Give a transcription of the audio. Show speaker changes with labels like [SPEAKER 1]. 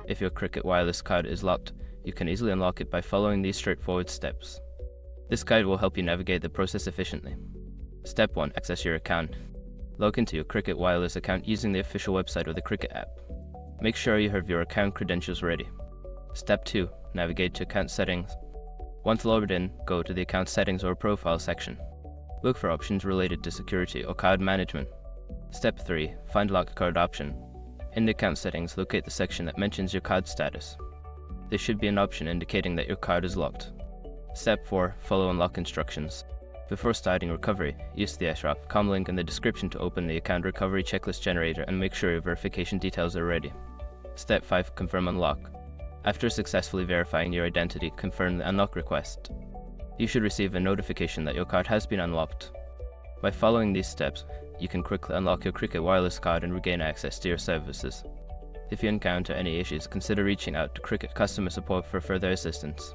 [SPEAKER 1] If your Cricket Wireless card is locked, you can easily unlock it by following these straightforward steps. This guide will help you navigate the process efficiently. Step 1. Access your account. Log into your Cricket Wireless account using the official website of the Cricket app. Make sure you have your account credentials ready. Step 2. Navigate to Account Settings. Once logged in, go to the Account Settings or Profile section. Look for options related to security or card management. Step 3. Find Locked Card option. In the Account Settings, locate the section that mentions your card status. There should be an option indicating that your card is locked. Step 4. Follow unlock instructions. Before starting recovery, use the SROP.com link in the description to open the account recovery checklist generator and make sure your verification details are ready. Step 5. Confirm unlock. After successfully verifying your identity, confirm the unlock request. You should receive a notification that your card has been unlocked. By following these steps, you can quickly unlock your Cricket Wireless card and regain access to your services. If you encounter any issues, consider reaching out to Cricket customer support for further assistance.